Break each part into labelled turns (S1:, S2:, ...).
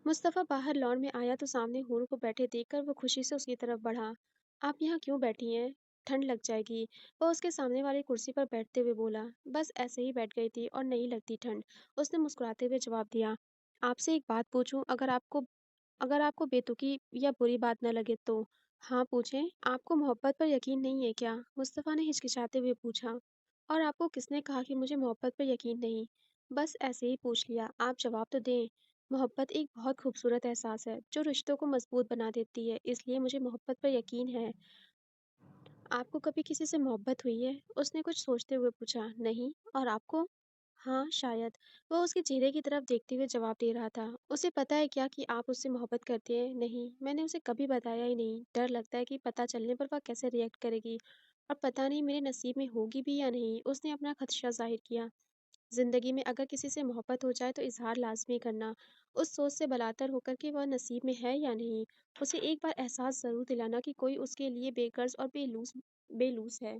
S1: मुस्तफ़ा बाहर लॉन में आया तो सामने हूर को बैठे देखकर वो खुशी से उसकी तरफ बढ़ा। आप यहाँ क्यों बैठी हैं? ठंड लग जाएगी। वह उसके सामने वाली कुर्सी पर बैठते हुए बोला। बस ऐसे ही बैठ गई थी और नहीं लगती ठंड। उसने मुस्कुराते हुए जवाब दिया। आपसे एक बात पूछूं, अगर आपको बेतुकी या बुरी बात न लगे तो। हाँ पूछें। आपको मोहब्बत पर यकीन नहीं है क्या? मुस्तफ़ा ने हिचकिचाते हुए पूछा। और आपको किसने कहा कि मुझे मोहब्बत पर यकीन नहीं? बस ऐसे ही पूछ लिया, आप जवाब तो दें। मोहब्बत एक बहुत खूबसूरत एहसास है जो रिश्तों को मजबूत बना देती है, इसलिए मुझे मोहब्बत पर यकीन है। आपको कभी किसी से मोहब्बत हुई है? उसने कुछ सोचते हुए पूछा। नहीं। और आपको? हाँ, शायद। वह उसके चेहरे की तरफ देखते हुए जवाब दे रहा था। उसे पता है क्या कि आप उससे मोहब्बत करते हैं? नहीं, मैंने उसे कभी बताया ही नहीं। डर लगता है कि पता चलने पर वह कैसे रिएक्ट करेगी। और पता नहीं मेरे नसीब में होगी भी या नहीं। उसने अपना खदशा जाहिर किया। ज़िंदगी में अगर किसी से मोहब्बत हो जाए तो इज़हार लाज़मी करना, उस सोच से बालातर होकर कि वह नसीब में है या नहीं। उसे एक बार एहसास ज़रूर दिलाना कि कोई उसके लिए बेग़र्ज़ और बेलूस है।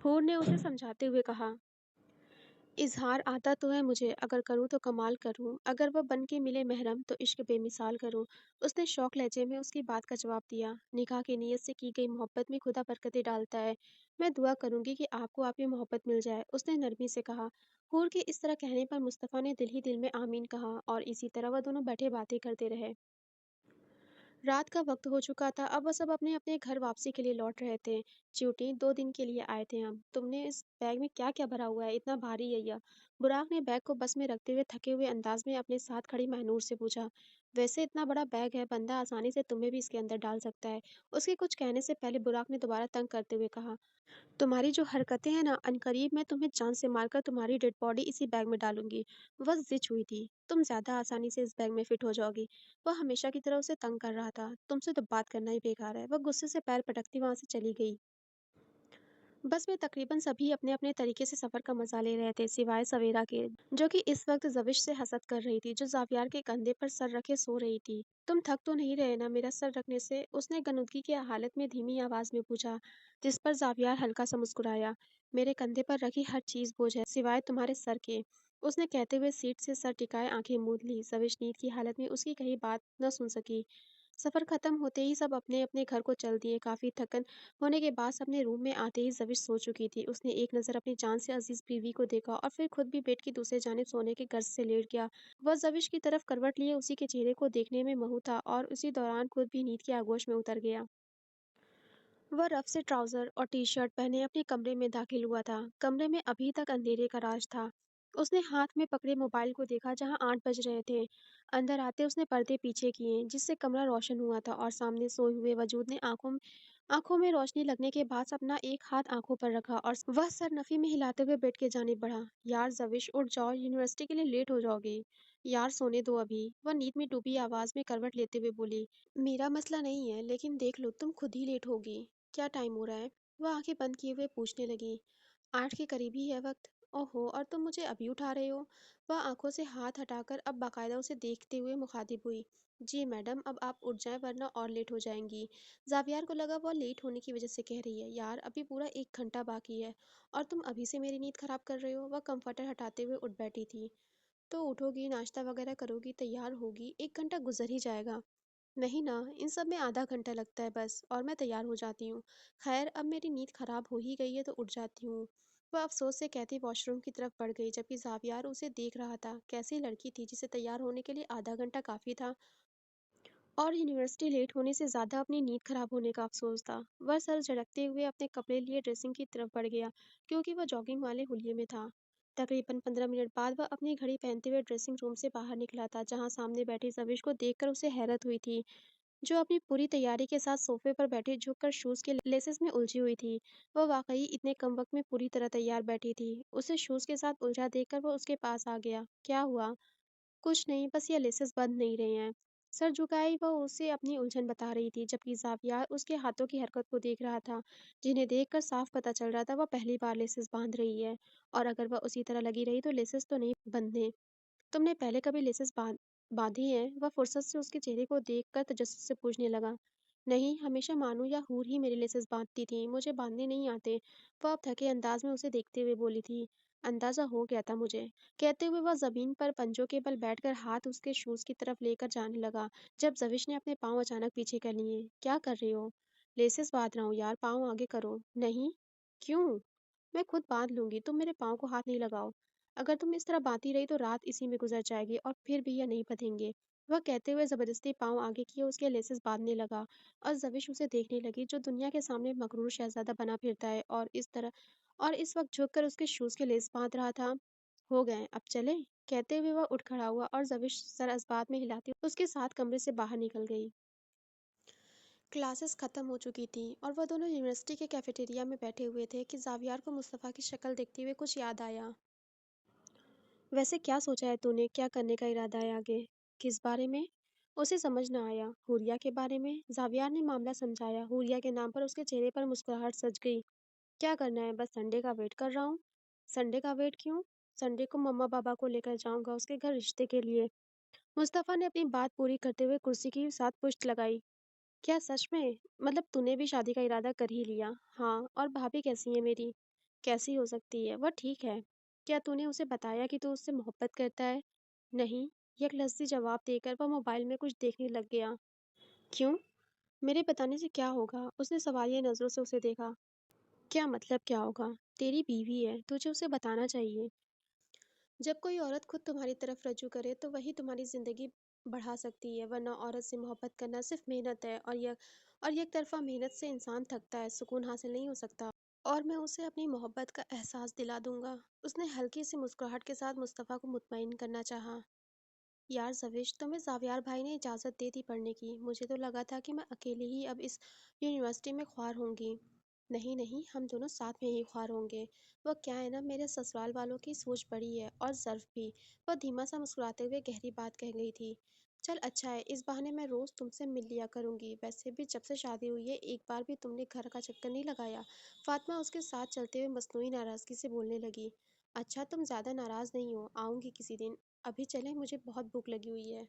S1: हूर ने उसे समझाते हुए कहा, इज़हार आता तो है मुझे, अगर करूँ तो कमाल करूँ, अगर वह बन के मिले महरम तो इश्क बेमिसाल करूँ। उसने शौक लहजे में उसकी बात का जवाब दिया। निकाह की नीयत से की गई मोहब्बत में खुदा बरकतें डालता है। मैं दुआ करूँगी कि आपको आपकी मोहब्बत मिल जाए, उसने नरमी से कहा। हूर के इस तरह कहने पर मुस्तफ़ा ने दिल ही दिल में आमीन कहा और इसी तरह वह दोनों बैठे बातें करते रहे। रात का वक़्त हो चुका था, अब वह सब अपने-अपने घर वापसी के लिए लौट रहे थे। च्यूटी, 2 दिन के लिए आए थे हम। तुमने इस बैग में क्या-क्या भरा हुआ है? इतना भारी है यह। बुराक ने बैग को बस में रखते हुए थके हुए अंदाज़ में अपने साथ खड़ी महनूर से पूछा। वैसे इतना बड़ा बैग है, बंदा आसानी से तुम्हें भी इसके अंदर डाल सकता है। उसके कुछ कहने से पहले बुराक ने दोबारा तंग करते हुए कहा। तुम्हारी जो हरकतें हैं ना, अनकरीब मैं तुम्हें जान से मारकर तुम्हारी डेड बॉडी इसी बैग में डालूँगी। वह ज़िद हुई थी। तुम ज़्यादा आसानी से इस बैग में फिट हो जाओगी। वह हमेशा की तरह उसे तंग कर रहा था। तुमसे तो बात करना ही बेकार है। वह गुस्से से पैर पटकती वहाँ से चली गई। बस में तकरीबन सभी अपने-अपने तरीके से सफ़र का मज़ा ले रहे थे, सिवाय सवेरा के, जो कि इस वक़्त ज़विश से हसद कर रही थी, जो ज़ावियार के कंधे पर सर रखे सो रही थी। तुम थक तो नहीं रहे ना मेरा सर रखने से? उसने गनुदगी की हालत में धीमी आवाज़ में पूछा, जिस पर ज़ावियार हल्का सा मुस्कुराया। मेरे कंधे पर रखी हर चीज़ बोझ है, सिवाय तुम्हारे सर के। उसने कहते हुए सीट से सर टिकाए आँखें मूंद ली। ज़विश नींद की हालत में उसकी कही बात न सुन सकी। सफ़र ख़त्म होते ही सब अपने-अपने घर को चल दिए। काफ़ी थकन होने के बाद अपने रूम में आते ही ज़बिश सो चुकी थी। उसने एक नज़र अपनी जान से अज़ीज़ बीवी को देखा और फिर खुद भी बेड की दूसरी जानिब सोने के गर्ज से लेट गया। वह ज़बिश की तरफ करवट लिए उसी के चेहरे को देखने में महू था और उसी दौरान खुद भी नींद की आगोश में उतर गया। वह रफ से ट्राउज़र और टी-शर्ट पहने अपने कमरे में दाखिल हुआ था। कमरे में अभी तक अंधेरे का राज था। उसने हाथ में पकड़े मोबाइल को देखा जहाँ 8 बज रहे थे। अंदर आते उसने पर्दे पीछे किए जिससे कमरा रोशन हुआ था और सामने सोए हुए वजूद ने आँखों में रोशनी लगने के बाद अपना एक हाथ आँखों पर रखा और वह सर नफ़ी में हिलाते हुए बेड की जानिब बढ़ा। यार ज़विश उठ जाओ, यूनिवर्सिटी के लिए लेट हो जाओगे। यार सोने दो अभी। वह नींद में डूबी आवाज़ में करवट लेते हुए बोली। मेरा मसला नहीं है, लेकिन देख लो तुम खुद ही लेट होगी। क्या टाइम हो रहा है? वह आंखें बंद किए हुए पूछने लगी। 8 के करीब ही है वक्त। ओहो, और तुम मुझे अभी उठा रहे हो? वह आंखों से हाथ हटाकर अब बाकायदा उसे देखते हुए मुखातिब हुई। जी मैडम, अब आप उठ जाएं वरना और लेट हो जाएंगी। जावियार को लगा वह लेट होने की वजह से कह रही है। यार अभी पूरा 1 घंटा बाकी है और तुम अभी से मेरी नींद खराब कर रहे हो। वह कंफर्टर हटाते हुए उठ बैठी थी। तो उठोगी, नाश्ता वगैरह करोगी, तैयार होगी, 1 घंटा गुजर ही जाएगा। नहीं ना, इन सब में आधा घंटा लगता है बस और मैं तैयार हो जाती हूँ। खैर अब मेरी नींद खराब हो ही गई है तो उठ जाती हूँ। वह अफ़सोस से कहती वॉशरूम की तरफ बढ़ गई जबकि ज़ावियार उसे देख रहा था। कैसी लड़की थी जिसे तैयार होने के लिए आधा घंटा काफ़ी था और यूनिवर्सिटी लेट होने से ज़्यादा अपनी नींद खराब होने का अफ़सोस था। वह सर झटकते हुए अपने कपड़े लिए ड्रेसिंग की तरफ बढ़ गया क्योंकि वह जॉगिंग वाले हुलिये में था। तकरीबन 15 मिनट बाद वह अपनी घड़ी पहनते हुए ड्रेसिंग रूम से बाहर निकला था जहाँ सामने बैठी ज़बिश को देखकर उसे हैरत हुई थी। जो अपनी पूरी तैयारी के साथ सोफे पर बैठी झुककर शूज़ के लेसेस में उलझी हुई थी। वह वाक़ई इतने कम वक़्त में पूरी तरह तैयार बैठी थी। उसे शूज़ के साथ उलझा देखकर वो उसके पास आ गया। क्या हुआ? कुछ नहीं, बस ये लेसेस बंध नहीं रहे हैं। सर झुकाए वह उसे अपनी उलझन बता रही थी, जबकि ज़ावियार उसके हाथों की हरकत को देख रहा था, जिन्हें देखकर साफ पता चल रहा था वह पहली बार लेसेस बाँध रही है और अगर वह उसी तरह लगी रही तो लेसेस तो नहीं बंधने। तुमने पहले कभी लेसेस बाँधी हैं? वह फुर्सत से उसके चेहरे को देखकर तजस्सुस से पूछने लगा। नहीं, हमेशा मानू या हूर ही मेरे लेसेस बाँधती थीं, मुझे बाँधने नहीं आते। वह अब थके अंदाज में उसे देखते हुए बोली थी। अंदाजा हो गया था मुझे। कहते हुए वह जमीन पर पंजों के बल बैठकर हाथ उसके शूज की तरफ लेकर जाने लगा, जब जविश ने अपने पाँव अचानक पीछे कर लिए। क्या कर रहे हो? लेसेस बांध रहा हूँ यार, पाँव आगे करो। नहीं। क्यों? मैं खुद बांध लूंगी, तुम मेरे पाँव को हाथ नहीं लगाओ। अगर तुम इस तरह बांधती रही तो रात इसी में गुजर जाएगी और फिर भी यह नहीं बंधेंगे। वह कहते हुए जबरदस्ती पाँव आगे किए उसके लेसेस बांधने लगा, और जविश उसे देखने लगी, जो दुनिया के सामने मकरूर शहजादा बना फिरता है, और इस वक्त झुककर उसके शूज के लेस बांध रहा था। हो गए, अब चले। कहते हुए वह उठ खड़ा हुआ और जविश सर इस्बात में हिलाती उसके साथ कमरे से बाहर निकल गई। क्लासेस खत्म हो चुकी थी और वह दोनों यूनिवर्सिटी के कैफेटेरिया में बैठे हुए थे कि जावियार को मुस्तफ़ा की शक्ल देखते हुए कुछ याद आया। वैसे क्या सोचा है तूने? क्या करने का इरादा है आगे? किस बारे में? उसे समझ न आया। हुरिया के बारे में? जावियार ने मामला समझाया। हुरिया के नाम पर उसके चेहरे पर मुस्कुराहट सज गई। क्या करना है? बस संडे का वेट कर रहा हूँ। संडे का वेट क्यों? संडे को मम्मा पापा को लेकर जाऊंगा उसके घर रिश्ते के लिए। मुस्तफ़ा ने अपनी बात पूरी करते हुए कुर्सी की साथ पुश्त लगाई। क्या सच में? मतलब तूने भी शादी का इरादा कर ही लिया? हाँ, और भाभी कैसी है मेरी? कैसी हो सकती है? वह ठीक है। क्या तूने उसे बताया कि तू उससे मोहब्बत करता है? नहीं, यह लफ्ज़ी जवाब देकर वह मोबाइल में कुछ देखने लग गया। क्यों? मेरे बताने से क्या होगा? उसने सवालिया नज़रों से उसे देखा। क्या मतलब क्या होगा? तेरी बीवी है, तुझे उसे बताना चाहिए। जब कोई औरत खुद तुम्हारी तरफ रजू करे तो वही तुम्हारी ज़िंदगी बढ़ा सकती है, वरना औरत से मोहब्बत करना सिर्फ मेहनत है, और एक तरफा मेहनत से इंसान थकता है, सुकून हासिल नहीं हो सकता। और मैं उसे अपनी मोहब्बत का एहसास दिला दूंगा। उसने हल्की सी मुस्कुराहट के साथ मुस्तफ़ा को मुतमईन करना चाहा। यार ज़विश, तुम्हें ज़ावियार भाई ने इजाज़त दे दी पढ़ने की। मुझे तो लगा था कि मैं अकेले ही अब इस यूनिवर्सिटी में ख्वार होंगी। नहीं नहीं, हम दोनों साथ में ही ख्वार होंगे। वह क्या है ना, मेरे ससुराल वालों की सोच बड़ी है और ज़र्फ भी। वह धीमा सा मुस्कुराते हुए गहरी बात कह गई थी। चल अच्छा है, इस बहाने मैं रोज़ तुमसे मिल लिया करूंगी। वैसे भी जब से शादी हुई है एक बार भी तुमने घर का चक्कर नहीं लगाया। फातिमा उसके साथ चलते हुए मसनूई नाराज़गी से बोलने लगी। अच्छा, तुम ज़्यादा नाराज़ नहीं हो, आऊँगी किसी दिन। अभी चलें, मुझे बहुत भूख लगी हुई है।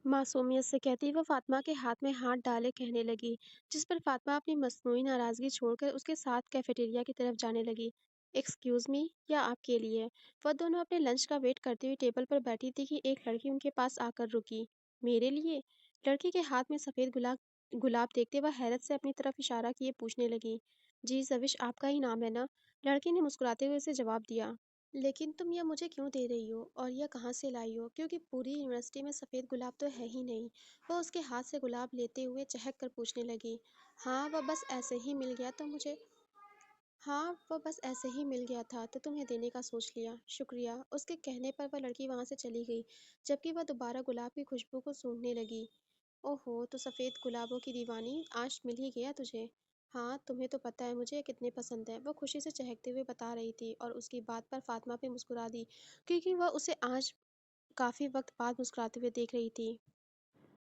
S1: मासूमियत से कहती वह फातिमा के हाथ में हाथ डाले कहने लगी, जिस पर फातिमा अपनी मस्नूई नाराज़गी छोड़कर उसके साथ कैफेटेरिया की तरफ जाने लगी। एक्सक्यूज़ मी, या आपके लिए? वह दोनों अपने लंच का वेट करते हुए टेबल पर बैठी थी कि एक लड़की उनके पास आकर रुकी। मेरे लिए? लड़की के हाथ में सफ़ेद गुलाब गुलाब देखते वह हैरत से अपनी तरफ इशारा किए पूछने लगी। जी जविश, आपका ही नाम है ना? लड़की ने मुस्कुराते हुए उसे जवाब दिया। लेकिन तुम यह मुझे क्यों दे रही हो और यह कहाँ से लाई हो? क्योंकि पूरी यूनिवर्सिटी में सफ़ेद गुलाब तो है ही नहीं। वह उसके हाथ से गुलाब लेते हुए चहक कर पूछने लगी। हाँ, वह बस ऐसे ही मिल गया तो मुझे हाँ, वह बस ऐसे ही मिल गया था तो तुम्हें देने का सोच लिया। शुक्रिया। उसके कहने पर वह लड़की वहाँ से चली गई, जबकि वह दोबारा गुलाब की खुशबू को सूंघने लगी। ओहो, तो सफ़ेद गुलाबों की दीवानी, आज मिल ही गया तुझे। हाँ, तुम्हें तो पता है मुझे ये कितने पसंद है। वो खुशी से चहकते हुए बता रही थी और उसकी बात पर फातिमा भी मुस्कुरा दी, क्योंकि वह उसे आज काफ़ी वक्त बाद मुस्कुराते हुए देख रही थी।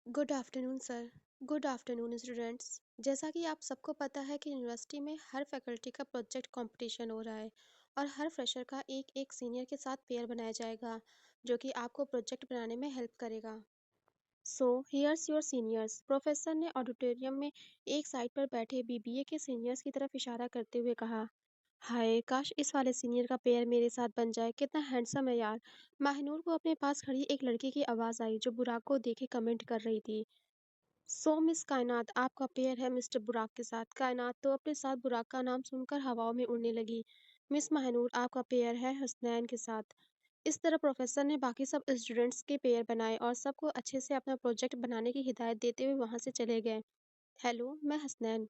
S1: Good afternoon sir. Good afternoon students. जैसा कि आप सबको पता है कि यूनिवर्सिटी में हर फैकल्टी का प्रोजेक्ट कंपटीशन हो रहा है, और हर फ्रेशर का एक एक सीनियर के साथ पेयर बनाया जाएगा, जो कि आपको प्रोजेक्ट बनाने में हेल्प करेगा। So here's your seniors. Professor ने ऑडिटोरियम में एक साइड पर बैठे बीबीए के सीनियर्स की तरफ इशारा करते हुए कहा। हाय, काश इस वाले सीनियर का पेयर मेरे साथ बन जाए। कितना हैंडसम है यार। माहनूर को अपने पास खड़ी एक लड़की की आवाज़ आई, जो बुराक को देखे कमेंट कर रही थी। सो मिस कायनात, आपका पेयर है मिस्टर बुराक के साथ। कायनात तो अपने साथ बुराक का नाम सुनकर हवाओं में उड़ने लगी। मिस महानूर, आपका पेयर है हसनैन के साथ। इस तरह प्रोफेसर ने बाकी सब स्टूडेंट्स के पेयर बनाए और सबको अच्छे से अपना प्रोजेक्ट बनाने की हिदायत देते हुए वहां से चले गए। हेलो, मैं हसनैन।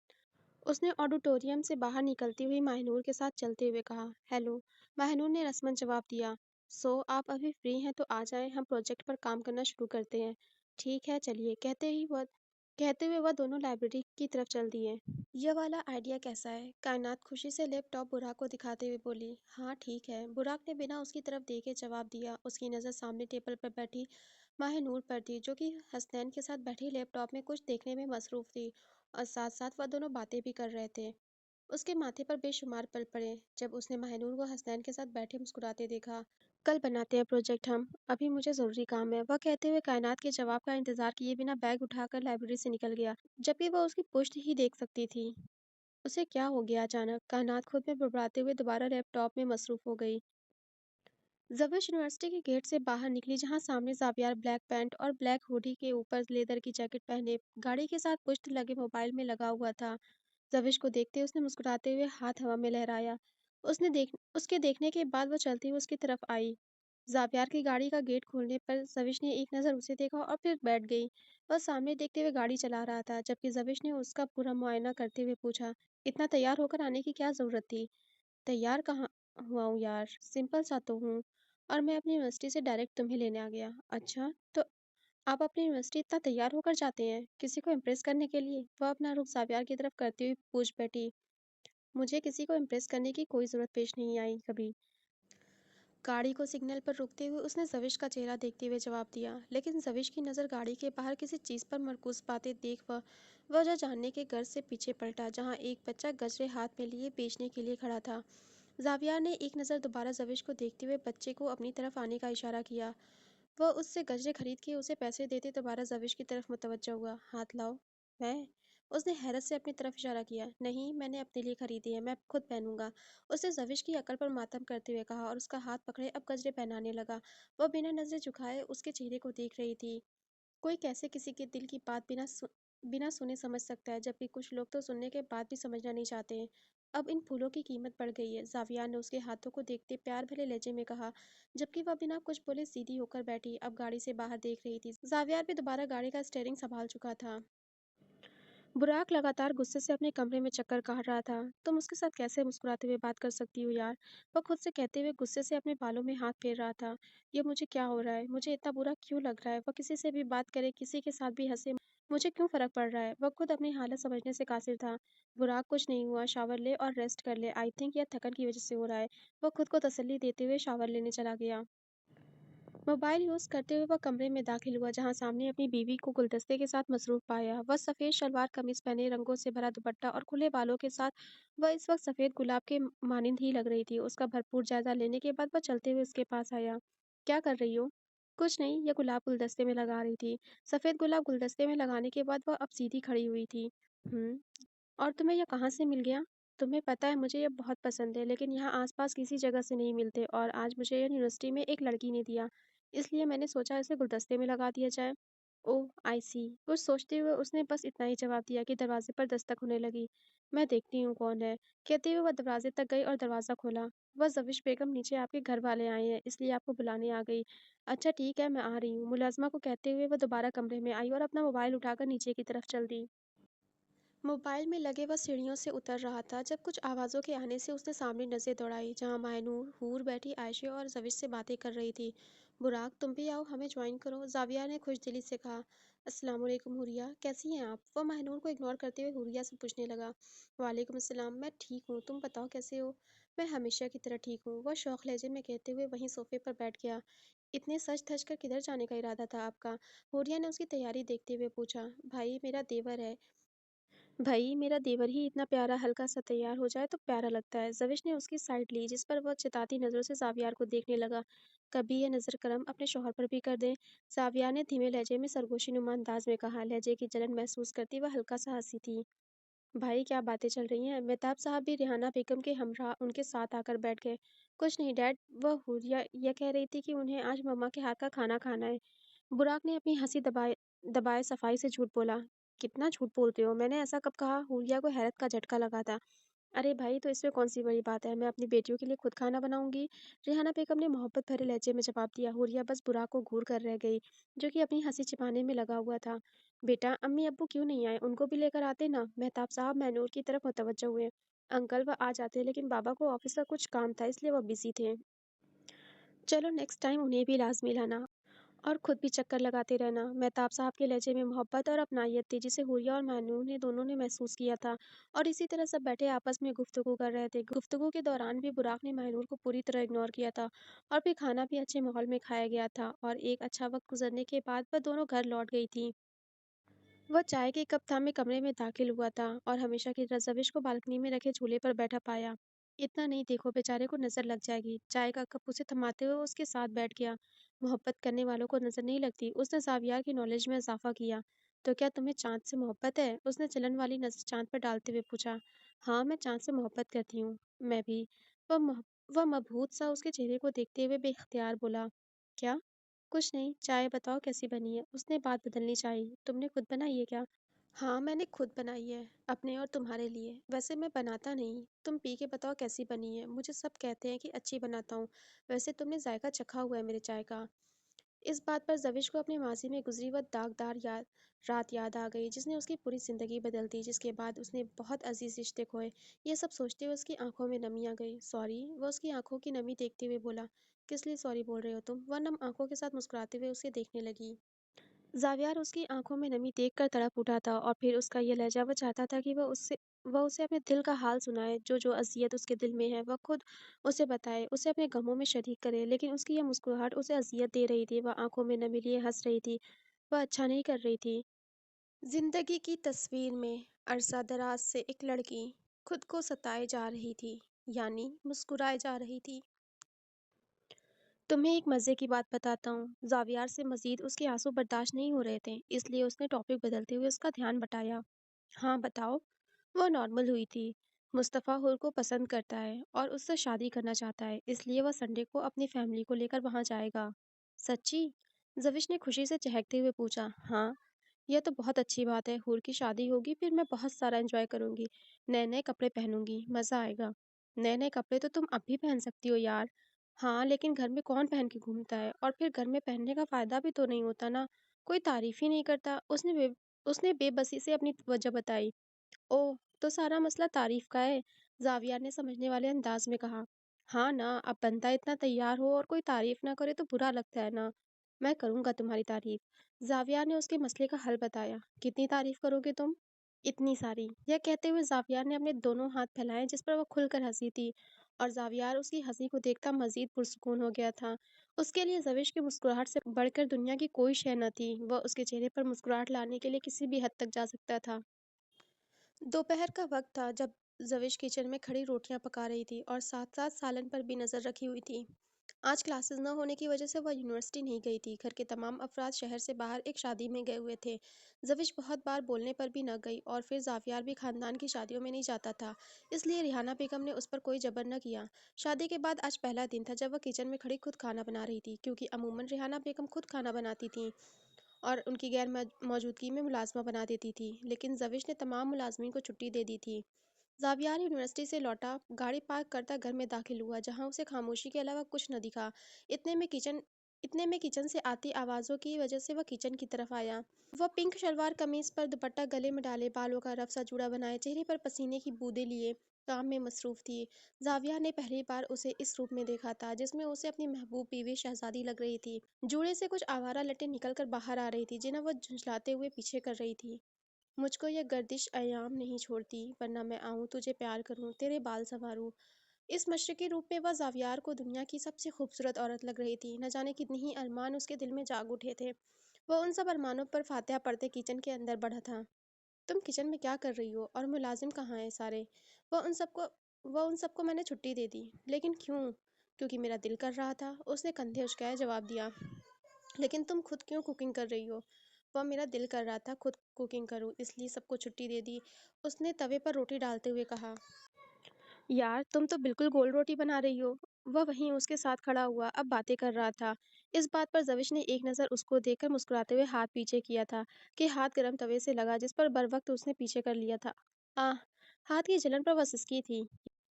S1: उसने ऑडिटोरियम से बाहर निकलती हुई माहनूर के साथ चलते हुए कहा। हेलो। माहनूर ने रस्मन जवाब दिया। सो आप अभी फ्री हैं तो आ जाएं, हम प्रोजेक्ट पर काम करना शुरू करते हैं। ठीक है, चलिए। कहते हुए वह दोनों लाइब्रेरी की तरफ चल दिए। यह वाला आइडिया कैसा है? कायनात खुशी से लैपटॉप बुराक को दिखाते हुए बोली। हाँ ठीक है, बुराक ने बिना उसकी तरफ देखे जवाब दिया। उसकी नज़र सामने टेबल पर बैठी माहिनूर पर थी, जो कि हसनैन के साथ बैठी लैपटॉप में कुछ देखने में मसरूफ थी, और साथ साथ वह दोनों बातें भी कर रहे थे। उसके माथे पर बेशुमार पल पड़े जब उसने माहिनूर को हसनैन के साथ बैठे मुस्कुराते देखा। कल बनाते हैं प्रोजेक्ट हम, अभी मुझे ज़रूरी काम है। वह कहते हुए कायनात के जवाब का इंतजार किए बिना बैग उठाकर लाइब्रेरी से निकल गया, जबकि वह उसकी पुश्त ही देख सकती थी। उसे क्या हो गया अचानक? कायनात खुद में बड़बड़ाते हुए दोबारा लैपटॉप में मसरूफ हो गई। ज़विश यूनिवर्सिटी के गेट से बाहर निकली जहां सामने ज़ावियर ब्लैक पैंट और ब्लैक हुडी के ऊपर लेदर की जैकेट पहने गाड़ी के साथ पुश्त लगे मोबाइल में लगा हुआ था। ज़विश को देखते उसने मुस्कुराते हुए हाथ हवा में लहराया। उसके देखने के बाद वो चलती हुई उसकी तरफ आई। ज़ावियर की गाड़ी का गेट खोलने पर ज़विश ने एक नज़र उसे देखा और फिर बैठ गई। वह सामने देखते हुए गाड़ी चला रहा था जबकि ज़विश ने उसका पूरा मुआयना करते हुए पूछा, इतना तैयार होकर आने की क्या ज़रूरत थी? तैयार कहाँ हुआ हूँ यार, सिंपल सा तो हूँ। और मैं अपनी यूनिवर्सिटी से डायरेक्ट तुम्हें लेने आ गया। अच्छा, तो आप अपनी यूनिवर्सिटी इतना तैयार होकर जाते हैं, किसी को इम्प्रेस करने के लिए? वह अपना रुख ज़ावियर की तरफ करती हुई पूछ बैठी। मुझे किसी को इम्प्रेस करने की कोई ज़रूरत पेश नहीं आई कभी। गाड़ी को सिग्नल पर रुकते हुए उसने ज़विश का चेहरा देखते हुए जवाब दिया, लेकिन ज़विश की नज़र गाड़ी के बाहर किसी चीज़ पर मरकूज पाते देख वह जो जानने के गर्ज से पीछे पलटा जहाँ एक बच्चा गजरे हाथ में लिए बेचने के लिए खड़ा था। ज़ावियर ने एक नज़र दोबारा ज़विश को देखते हुए बच्चे को अपनी तरफ आने का इशारा किया। वह उससे गजरे खरीद के उसे पैसे देते दोबारा ज़विश की तरफ मुतवज्जो हुआ। हाथ लाओ। मैं? उसने हैरत से अपनी तरफ इशारा किया। नहीं, मैंने अपने लिए खरीदी है, मैं खुद पहनूंगा। उसने ज़विश की अकल पर मातम करते हुए कहा और उसका हाथ पकड़े अब गजरे पहनाने लगा। वह बिना नजरें झुकाए उसके चेहरे को देख रही थी। कोई कैसे किसी के दिल की बात बिना सुने समझ सकता है, जबकि कुछ लोग तो सुनने के बाद भी समझना नहीं चाहते हैं। अब इन फूलों की कीमत बढ़ गई है, ज़ाविया ने उसके हाथों को देखते प्यार भरे लहजे में कहा, जबकि वह बिना कुछ बोले सीधी होकर बैठी अब गाड़ी से बाहर देख रही थी। ज़ावियर भी दोबारा गाड़ी का स्टीयरिंग संभाल चुका था। बुराक लगातार गुस्से से अपने कमरे में चक्कर काट रहा था। तुम उसके साथ कैसे मुस्कुराते हुए बात कर सकती हो यार? वह खुद से कहते हुए गुस्से से अपने बालों में हाथ फेर रहा था। ये मुझे क्या हो रहा है? मुझे इतना बुरा क्यों लग रहा है? वह किसी से भी बात करे, किसी के साथ भी हंसे, मुझे क्यों फर्क पड़ रहा है? वह खुद अपनी हालत समझने से कासिर था। बुराक, कुछ नहीं हुआ, शावर ले और रेस्ट कर ले। आई थिंक यह थकन की वजह से हो रहा है। वह खुद को तसल्ली देते हुए शावर लेने चला गया। मोबाइल यूज़ करते हुए वह कमरे में दाखिल हुआ जहां सामने अपनी बीवी को गुलदस्ते के साथ मसरूफ पाया। वह सफ़ेद शलवार कमीज पहने, रंगों से भरा दुपट्टा और खुले बालों के साथ वह इस वक्त सफ़ेद गुलाब के मानिंद ही लग रही थी। उसका भरपूर जायजा लेने के बाद वह चलते हुए उसके पास आया। क्या कर रही हो? कुछ नहीं, यह गुलाब गुलदस्ते में लगा रही थी। सफ़ेद गुलाब गुलदस्ते में लगाने के बाद वह अब सीधी खड़ी हुई थी। हम्म, और तुम्हें यह कहाँ से मिल गया? तुम्हें पता है मुझे यह बहुत पसंद है, लेकिन यहाँ आसपास किसी जगह से नहीं मिलते और आज मुझे यह यूनिवर्सिटी में एक लड़की ने दिया। इसलिए मैंने सोचा इसे गुलदस्ते में लगा दिया जाए। ओह, आई सी। कुछ सोचते हुए उसने बस इतना ही जवाब दिया कि दरवाजे पर दस्तक होने लगी। मैं देखती हूँ कौन है। कहते हुए वह दरवाजे तक गई और दरवाज़ा खोला। वह ज़विश बेगम, नीचे आपके घर वाले आए हैं, इसलिए आपको बुलाने आ गई। अच्छा ठीक है, मैं आ रही हूँ, मुलाजमा को कहते हुए वह दोबारा कमरे में आई और अपना मोबाइल उठाकर नीचे की तरफ चल दी। मोबाइल में लगे वह सीढ़ियों से उतर रहा था जब कुछ आवाज़ों के आने से उसने सामने नज़र दौड़ाई जहां मायनूर हूर बैठी आयशे और जविश से बातें कर रही थी। बुराक, तुम भी आओ, हमें ज्वाइन करो, जाविया ने खुशदिली से कहा। अस्सलाम वालेकुम हुरिया, कैसी हैं आप? वह मायनूर को इग्नोर करते हुए हुरिया से पूछने लगा। वालेकुम अस्सलाम, मैं ठीक हूँ, तुम बताओ कैसे हो? मैं हमेशा की तरह ठीक हूँ, वह शौक लहजे में कहते हुए वहीं सोफे पर बैठ गया। इतने सज धज कर किधर जाने का इरादा था आपका? हुरिया ने उसकी तैयारी देखते हुए पूछा। भाई, मेरा देवर है। भई, मेरा देवर ही इतना प्यारा हल्का-सा तैयार हो जाए तो प्यारा लगता है। ज़विश ने उसकी साइड ली, जिस पर वह चिताती नज़रों से ज़ावियार को देखने लगा। कभी ये नज़र करम अपने शौहर पर भी कर दें। ज़ावियार ने धीमे लहजे में सरगोशीनुमा अंदाज़ में कहा। लहजे की जलन महसूस करती वह हल्का-सा हँसी थी। भाई, क्या बातें चल रही हैं? मेहताब साहब भी रेहाना बेगम के हमरा उनके साथ आकर बैठ गए। कुछ नहीं डैड, वह हुरिया यह कह रही थी कि उन्हें आज मम्मा के हाथ का खाना खाना है। बुराक ने अपनी हंसी दबाए दबाए सफाई से झूठ बोला। कितना झूठ बोलते हो? मैंने ऐसा कब कहा? हुरिया को हैरत का झटका लगा था। अरे भाई, तो इसमें कौन सी बड़ी बात है? मैं अपनी बेटियों के लिए खुद खाना बनाऊंगी। रेहाना बेगम ने मोहब्बत भरे लहजे में जवाब दिया। हुरिया बस बुराक को घूर कर रह गई, जो कि अपनी हंसी छिपाने में लगा हुआ था। बेटा, अम्मी अब्बू क्यों नहीं आए? उनको भी लेकर आते ना। मेहताब साहब मैनूर की तरफ मुतवज्जो हुए। अंकल, वह आ जाते, लेकिन बाबा को ऑफिस का कुछ काम था, इसलिए वह बिजी थे। चलो नेक्स्ट टाइम उन्हें भी लाजमी लाना। और खुद भी चक्कर लगाते रहना। मेहताब साहब के लहजे में मोहब्बत और अपनायत थी जिसे हुरिया और मैनूर ने दोनों ने महसूस किया था। और इसी तरह सब बैठे आपस में गुफ्तगू कर रहे थे। गुफ्तगू के दौरान भी बुराक ने मैनूर को पूरी तरह इग्नोर किया था। और फिर खाना भी अच्छे माहौल में खाया गया था और एक अच्छा वक्त गुजरने के बाद वह दोनों घर लौट गई थी। वह चाय के कप थामे कमरे में दाखिल हुआ था और हमेशा की तरह जविश को बालकनी में रखे झूले पर बैठा पाया। इतना नहीं देखो, बेचारे को नजर लग जाएगी। चाय का कप उसे थमाते हुए उसके साथ बैठ गया। मोहब्बत करने वालों को नजर नहीं लगती। उसने जावियार की नॉलेज में इजाफा किया। तो क्या तुम्हें चांद से मोहब्बत है? उसने जलन वाली नजर चांद पर डालते हुए पूछा। हाँ, मैं चांद से मोहब्बत करती हूँ। मैं भी। वह मोह- वह मबहूत सा उसके चेहरे को देखते हुए बेख्तियार बोला, क्या? कुछ नहीं, चाय बताओ कैसी बनी है? उसने बात बदलनी चाहिए। तुमने खुद बनाई है क्या? हाँ, मैंने खुद बनाई है, अपने और तुम्हारे लिए। वैसे मैं बनाता नहीं, तुम पी के बताओ कैसी बनी है। मुझे सब कहते हैं कि अच्छी बनाता हूँ। वैसे तुमने जायका चखा हुआ है मेरे चाय का। इस बात पर जविश को अपनी माजी में गुजरी वह दागदार रात याद आ गई, जिसने उसकी पूरी जिंदगी बदल दी, जिसके बाद उसने बहुत अजीज रिश्ते खोए। ये सब सोचते हुए उसकी आंखों में नमी आ गई। सॉरी, वह उसकी आंखों की नमी देखते हुए बोला। किस लिए सॉरी बोल रहे हो तुम? वह नम आंखों के साथ मुस्कुराते हुए उसे देखने लगी। ज़ावियार उसकी आँखों में नमी देखकर तड़प उठा था, और फिर उसका ये लहज़ा, वो चाहता था कि वह उसे अपने दिल का हाल सुनाए, जो अज़ियत उसके दिल में है, वह खुद उसे बताए, उसे अपने गमों में शरीक करे। लेकिन उसकी यह मुस्कुराहट उसे अज़ियत दे रही थी, वह आँखों में नमी लिए हँस रही थी, वह अच्छा नहीं कर रही थी। ज़िंदगी की तस्वीर में अरसा दराज से एक लड़की खुद को सताए जा रही थी, यानी मुस्कुराए जा रही थी। तुम्हें एक मज़े की बात बताता हूँ। ज़ावियार से मज़ीद उसके आंसू बर्दाश्त नहीं हो रहे थे, इसलिए उसने टॉपिक बदलते हुए उसका ध्यान बटाया। हाँ, बताओ। वह नॉर्मल हुई थी। मुस्तफ़ा हुर को पसंद करता है और उससे शादी करना चाहता है, इसलिए वह संडे को अपनी फैमिली को लेकर वहाँ जाएगा। सच्ची? जविश ने खुशी से चहकते हुए पूछा। हाँ, यह तो बहुत अच्छी बात है। हुर की शादी होगी, फिर मैं बहुत सारा एंजॉय करूंगी। नए नए कपड़े पहनूंगी, मज़ा आएगा। नए नए कपड़े तो तुम अब भी पहन सकती हो यार। हाँ, लेकिन घर में कौन पहन के घूमता है? और फिर घर में पहनने का फ़ायदा भी तो नहीं होता ना। कोई तारीफ़ ही नहीं करता। उसने बेबसी से अपनी वजह बताई। ओह! तो सारा मसला तारीफ़ का है। ज़ाविया ने समझने वाले अंदाज़ में कहा। हाँ ना, अब बंदा इतना तैयार हो और कोई तारीफ़ ना करे तो बुरा लगता है ना। मैं करूँगा तुम्हारी तारीफ़। ज़ाविया ने उसके मसले का हल बताया। कितनी तारीफ़ करोगे तुम? इतनी सारी। यह कहते हुए ज़ाविया ने अपने दोनों हाथ फैलाए, जिस पर वह खुलकर हँसी थी, और ज़ावियार उसकी हँसी को देखता मज़ीद पुरसुकून हो गया था। उसके लिए ज़विश की मुस्कुराहट से बढ़कर दुनिया की कोई शय न थी। वह उसके चेहरे पर मुस्कुराहट लाने के लिए किसी भी हद तक जा सकता था। दोपहर का वक्त था जब जविश किचन में खड़ी रोटियां पका रही थी और साथ साथ सालन पर भी नजर रखी हुई थी। आज क्लासेस न होने की वजह से वह यूनिवर्सिटी नहीं गई थी। घर के तमाम अफराद शहर से बाहर एक शादी में गए हुए थे। जविश बहुत बार बोलने पर भी न गई, और फिर जाफियार भी खानदान की शादियों में नहीं जाता था, इसलिए रिहाना बेगम ने उस पर कोई जबर न किया। शादी के बाद आज पहला दिन था जब वह किचन में खड़ी खुद खाना बना रही थी, क्योंकि अमूमन रिहाना बेगम खुद खाना बनाती थी और उनकी गैर मौजूदगी में मुलाजमा बना देती थी, लेकिन जविश ने तमाम मुलाजमीन को छुट्टी दे दी थी। जावियार यूनिवर्सिटी से लौटा, गाड़ी पार्क करता घर में दाखिल हुआ, जहां उसे खामोशी के अलावा कुछ न दिखा। इतने में किचन इतने में किचन से आती आवाज़ों की वजह से वह किचन की तरफ आया। वह पिंक शलवार कमीज पर दुपट्टा गले में डाले, बालों का रफ सा जूड़ा बनाए, चेहरे पर पसीने की बूंदें लिए काम में मसरूफ थी। जाविया ने पहली बार उसे इस रूप में देखा था, जिसमें उसे अपनी महबूब बीवी शहजादी लग रही थी। जूड़े से कुछ आवारा लटें निकलकर बाहर आ रही थी, जिन्हें वह झुंझलाते हुए पीछे कर रही थी। मुझको ये गर्दिश अयाम नहीं छोड़ती, वरना मैं आऊं तुझे प्यार करूं, तेरे बाल संवारूं। इस मशरकी रूप में वह जावियार को दुनिया की सबसे खूबसूरत औरत लग रही थी। न जाने कितने ही अरमान उसके दिल में जाग उठे थे। वह उन सब अरमानों पर फातिहा पढ़ते किचन के अंदर बढ़ा था। तुम किचन में क्या कर रही हो, और मुलाजिम कहाँ हैं सारे? वह उन सबको वह उन सबको मैंने छुट्टी दे दी। लेकिन क्यों? क्योंकि मेरा दिल कर रहा था, उसने कंधे उचकाए जवाब दिया। लेकिन तुम खुद क्यों कुकिंग कर रही हो? वह मेरा दिल कर रहा था खुद कुकिंग करूं, इसलिए सबको छुट्टी दे दी। उसने तवे पर रोटी डालते हुए कहा। यार, तुम तो बिल्कुल गोल रोटी बना रही हो। वह वहीं उसके साथ खड़ा हुआ, अब बातें कर रहा था। इस बात पर जविश ने एक नज़र उसको देखकर मुस्कुराते हुए हाथ पीछे किया था, कि हाथ गर्म तवे से लगा, जिस पर बरवक्त उसने पीछे कर लिया था। आह! हाथ की जलन पर वह सिसकी थी।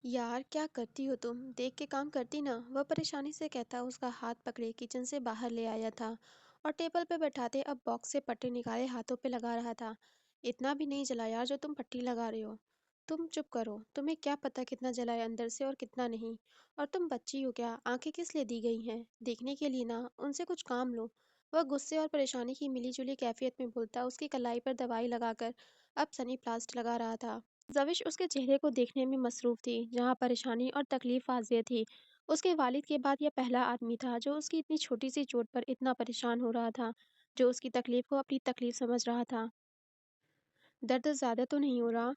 S1: यार, क्या करती हो तुम? देख के काम करती ना। वह परेशानी से कहता उसका हाथ पकड़े किचन से बाहर ले आया था, और टेबल पे बैठाते अब बॉक्स से पट्टी निकाले हाथों पे लगा रहा था। इतना भी नहीं जला यार जो तुम पट्टी लगा रहे हो। तुम चुप करो, तुम्हें क्या पता कितना जला है अंदर से और कितना नहीं। और तुम बच्ची हो क्या? आंखें किस लिए दी गई हैं? देखने के लिए ना, उनसे कुछ काम लो। वह गुस्से और परेशानी की मिली-जुली कैफियत में बोलता उसकी कलाई पर दवाई लगाकर अब सनी प्लास्ट लगा रहा था। ज़विश उसके चेहरे को देखने में मसरूफ़ थी, जहाँ परेशानी और तकलीफ़ वाज़िह थी। उसके वालिद के बाद यह पहला आदमी था जो उसकी इतनी छोटी-सी चोट पर इतना परेशान हो रहा था, जो उसकी तकलीफ़ को अपनी तकलीफ़ समझ रहा था। दर्द ज़्यादा तो नहीं हो रहा?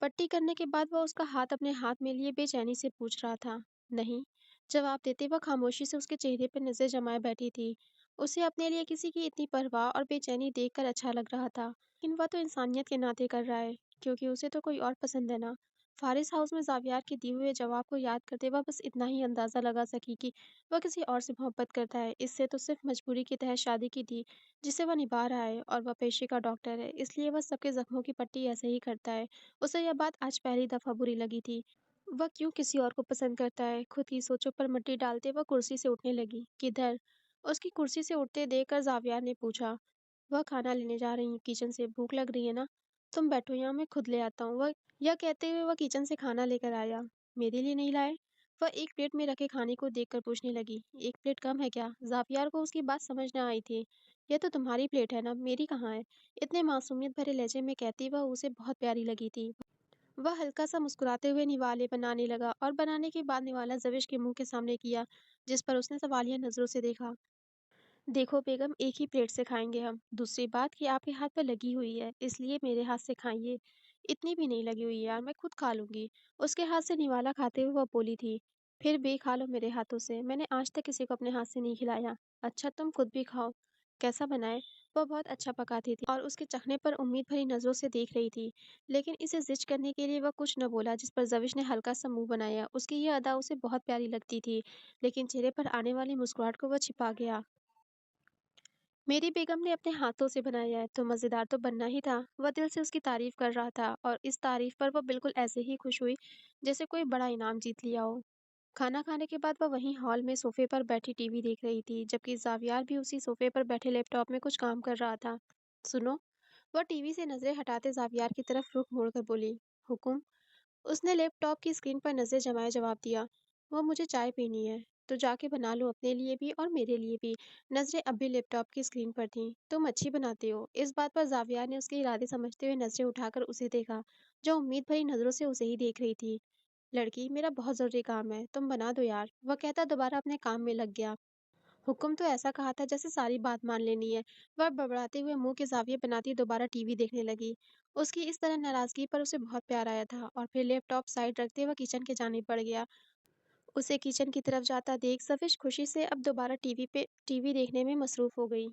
S1: पट्टी करने के बाद वह उसका हाथ अपने हाथ में लिए बेचैनी से पूछ रहा था। नहीं, जवाब देते वह खामोशी से उसके चेहरे पर नज़र जमाए बैठी थी। उसे अपने लिए किसी की इतनी परवाह और बेचैनी देखकर अच्छा लग रहा था, लेकिन वह तो इंसानियत के नाते कर रहा है, क्योंकि उसे तो कोई और पसंद है ना। फ़ारिस हाउस में ज़ावियार के दिए हुए जवाब को याद करते वह बस इतना ही अंदाज़ा लगा सकी कि वह किसी और से मोहब्बत करता है। इससे तो सिर्फ़ मजबूरी के तहत शादी की थी, जिसे वह निभा रहा है और वह पेशे का डॉक्टर है, इसलिए वह सबके ज़ख्मों की पट्टी ऐसे ही करता है। उसे यह बात आज पहली दफ़ा बुरी लगी थी। वह क्यों किसी और को पसंद करता है? खुद की सोचों पर मिट्टी डालते वह कुर्सी से उठने लगी। किधर? उसकी कुर्सी से उठते देखकर ज़ावियार ने पूछा। वह खाना लेने जा रही हूँ किचन से, भूख लग रही है ना? तुम बैठो यहाँ मैं खुद ले आता हूँ। वह यह कहते हुए वह किचन से खाना लेकर आया। मेरे लिए नहीं लाए? वह एक प्लेट में रखे खाने को देखकर पूछने लगी। एक प्लेट कम है क्या? ज़ावियार को उसकी बात समझ न आई थी। यह तो तुम्हारी प्लेट है ना, मेरी कहाँ है? इतने मासूमियत भरे लहजे में कहती वह उसे बहुत प्यारी लगी थी। वह हल्का सा मुस्कुराते हुए निवाले बनाने लगा और बनाने के बाद निवाला जविश के मुंह के सामने किया, जिस पर उसने सवालिया नजरों से देखा। देखो बेगम, एक ही प्लेट से खाएंगे हम। दूसरी बात कि आपके हाथ पर लगी हुई है, इसलिए मेरे हाथ से खाइए। इतनी भी नहीं लगी हुई यार, मैं खुद खा लूंगी। उसके हाथ से निवाला खाते हुए वह बोली थी। फिर भी खा लो मेरे हाथों से, मैंने आज तक किसी को अपने हाथ से नहीं खिलाया। अच्छा तुम खुद भी खाओ। कैसा बनाए? वह बहुत अच्छा पकाती थी और उसके चखने पर उम्मीद भरी नजरों से देख रही थी। लेकिन इसे जिज करने के लिए वह कुछ न बोला, जिस पर जविश ने हल्का सा मुंह बनाया। उसकी यह अदा उसे बहुत प्यारी लगती थी, लेकिन चेहरे पर आने वाली मुस्कुराहट को वह छिपा गया। मेरी बेगम ने अपने हाथों से बनाया है, तो मज़ेदार तो बनना ही था। वह दिल से उसकी तारीफ़ कर रहा था और इस तारीफ़ पर वह बिल्कुल ऐसे ही खुश हुई, जैसे कोई बड़ा इनाम जीत लिया हो। खाना खाने के बाद वह वहीं हॉल में सोफ़े पर बैठी टीवी देख रही थी, जबकि ज़ावियार भी उसी सोफ़े पर बैठे लैपटॉप में कुछ काम कर रहा था। सुनो, वह टीवी से नज़रें हटाते ज़ावियार की तरफ रुख मोड़कर बोली, हुकुम? उसने लैपटॉप की स्क्रीन पर नज़र जमाए जवाब दिया, "वो मुझे चाय पीनी है, तो जाके बना लो अपने लिए भी और मेरे लिए भी।" नज़रें अब भी लैपटॉप की स्क्रीन पर थीं। "तुम अच्छी बनाते हो।" इस बात पर ज़ाविया ने उसके इरादे समझते हुए नज़रें उठाकर उसे देखा, जो उम्मीद भरी नज़रों से उसे ही देख रही थी। "लड़की, मेरा बहुत ज़रूरी काम है, तुम बना दो यार।" वह कहता दोबारा अपने काम में लग गया। हुक्म तो ऐसा कहा था जैसे सारी बात मान लेनी है। वह बड़बड़ाते हुए मुंह के ज़ाविये बनाती दोबारा टीवी देखने लगी। उसकी इस तरह नाराज़गी पर उसे बहुत प्यार आया था और फिर लैपटॉप साइड रखते वह किचन की जानिब बढ़ गया। उसे किचन की तरफ जाता देख सफ़िश खुशी से अब दोबारा टीवी देखने में मसरूफ़ हो गई।